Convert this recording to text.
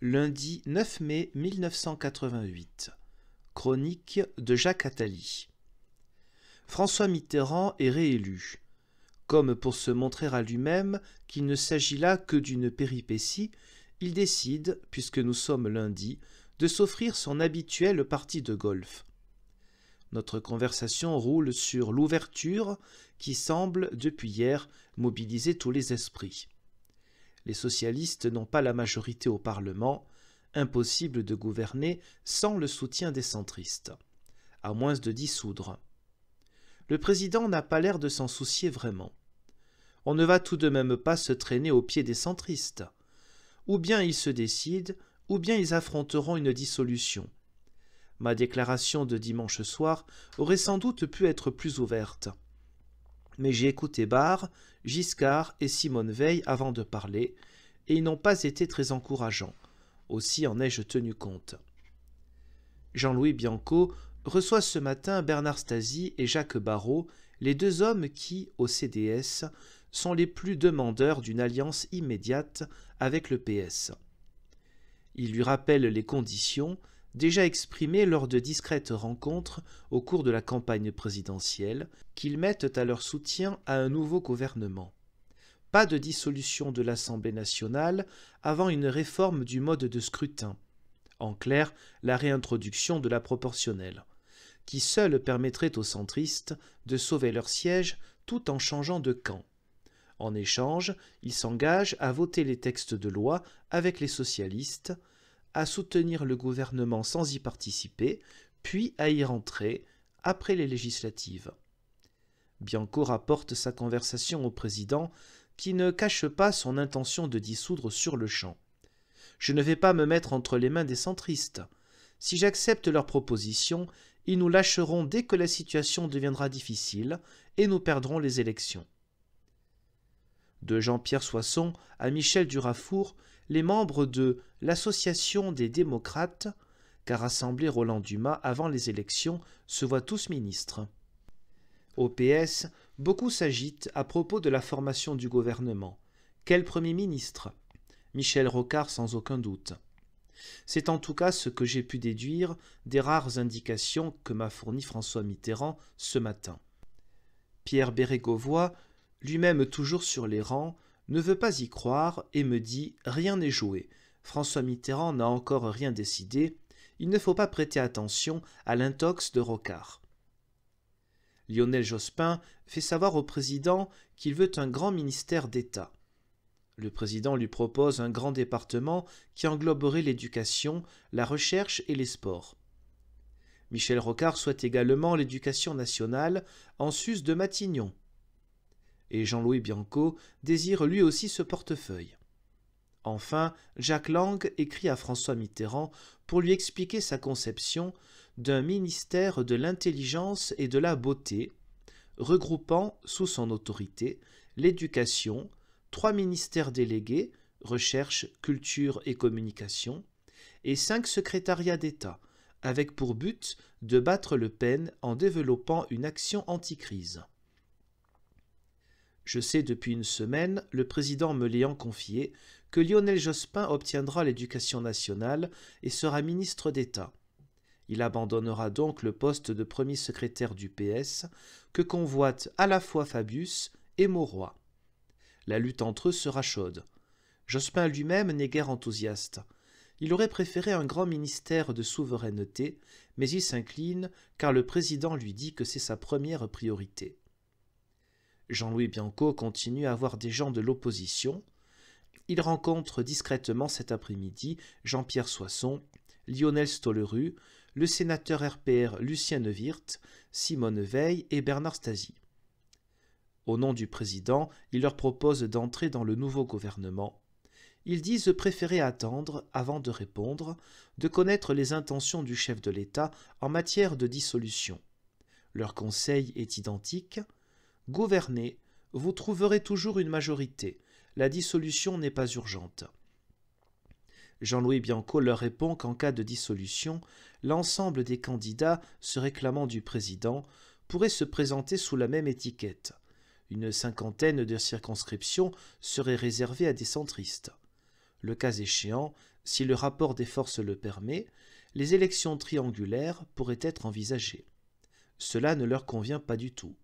lundi 9 mai 1988. Chronique de Jacques Attali. François Mitterrand est réélu. Comme pour se montrer à lui-même qu'il ne s'agit là que d'une péripétie, il décide, puisque nous sommes lundi, de s'offrir son habituelle partie de golf. Notre conversation roule sur l'ouverture qui semble, depuis hier, mobiliser tous les esprits. Les socialistes n'ont pas la majorité au Parlement, impossible de gouverner sans le soutien des centristes, à moins de dissoudre. Le président n'a pas l'air de s'en soucier vraiment. On ne va tout de même pas se traîner aux pieds des centristes. Ou bien ils se décident, ou bien ils affronteront une dissolution. Ma déclaration de dimanche soir aurait sans doute pu être plus ouverte. Mais j'ai écouté Barre, Giscard et Simone Veil avant de parler, et ils n'ont pas été très encourageants. Aussi en ai-je tenu compte. Jean-Louis Bianco reçoit ce matin Bernard Stasi et Jacques Barrot, les deux hommes qui, au CDS, sont les plus demandeurs d'une alliance immédiate avec le PS. Il lui rappelle les conditions déjà exprimées lors de discrètes rencontres au cours de la campagne présidentielle qu'ils mettent à leur soutien à un nouveau gouvernement. Pas de dissolution de l'Assemblée nationale avant une réforme du mode de scrutin. En clair, la réintroduction de la proportionnelle, qui seule permettrait aux centristes de sauver leur siège tout en changeant de camp. En échange, ils s'engagent à voter les textes de loi avec les socialistes, à soutenir le gouvernement sans y participer, puis à y rentrer après les législatives. Bianco rapporte sa conversation au président qui ne cache pas son intention de dissoudre sur le champ. « Je ne vais pas me mettre entre les mains des centristes. Si j'accepte leurs propositions, ils nous lâcheront dès que la situation deviendra difficile et nous perdrons les élections. » De Jean-Pierre Soisson à Michel Durafour, les membres de l'Association des démocrates, qu'a rassemblé Roland Dumas avant les élections, se voient tous ministres. Au PS, beaucoup s'agitent à propos de la formation du gouvernement. Quel Premier ministre ? Michel Rocard sans aucun doute. C'est en tout cas ce que j'ai pu déduire des rares indications que m'a fournies François Mitterrand ce matin. Pierre Bérégovoy, lui-même toujours sur les rangs, ne veut pas y croire et me dit « Rien n'est joué. François Mitterrand n'a encore rien décidé. Il ne faut pas prêter attention à l'intox de Rocard. » Lionel Jospin fait savoir au président qu'il veut un grand ministère d'État. Le président lui propose un grand département qui engloberait l'éducation, la recherche et les sports. Michel Rocard souhaite également l'éducation nationale en sus de Matignon. Et Jean-Louis Bianco désire lui aussi ce portefeuille. Enfin, Jacques Lang écrit à François Mitterrand pour lui expliquer sa conception d'un ministère de l'intelligence et de la beauté, regroupant sous son autorité l'éducation, 3 ministères délégués, recherche, culture et communication, et 5 secrétariats d'État, avec pour but de battre Le Pen en développant une action anti-crise. Je sais depuis une semaine, le président me l'ayant confié, que Lionel Jospin obtiendra l'éducation nationale et sera ministre d'État. Il abandonnera donc le poste de premier secrétaire du PS que convoitent à la fois Fabius et Mauroy. La lutte entre eux sera chaude. Jospin lui-même n'est guère enthousiaste. Il aurait préféré un grand ministère de souveraineté, mais il s'incline car le président lui dit que c'est sa première priorité. Jean-Louis Bianco continue à voir des gens de l'opposition. Il rencontre discrètement cet après-midi Jean-Pierre Soisson, Lionel Stolleru, le sénateur RPR Lucien Neuwirth, Simone Veil et Bernard Stasi. Au nom du président, il leur propose d'entrer dans le nouveau gouvernement. Ils disent préférer attendre, avant de répondre, de connaître les intentions du chef de l'État en matière de dissolution. Leur conseil est identique. Gouvernez, vous trouverez toujours une majorité. La dissolution n'est pas urgente. Jean-Louis Bianco leur répond qu'en cas de dissolution, l'ensemble des candidats se réclamant du président pourraient se présenter sous la même étiquette. Une 50aine de circonscriptions seraient réservées à des centristes. Le cas échéant, Si le rapport des forces le permet, les élections triangulaires pourraient être envisagées. Cela ne leur convient pas du tout.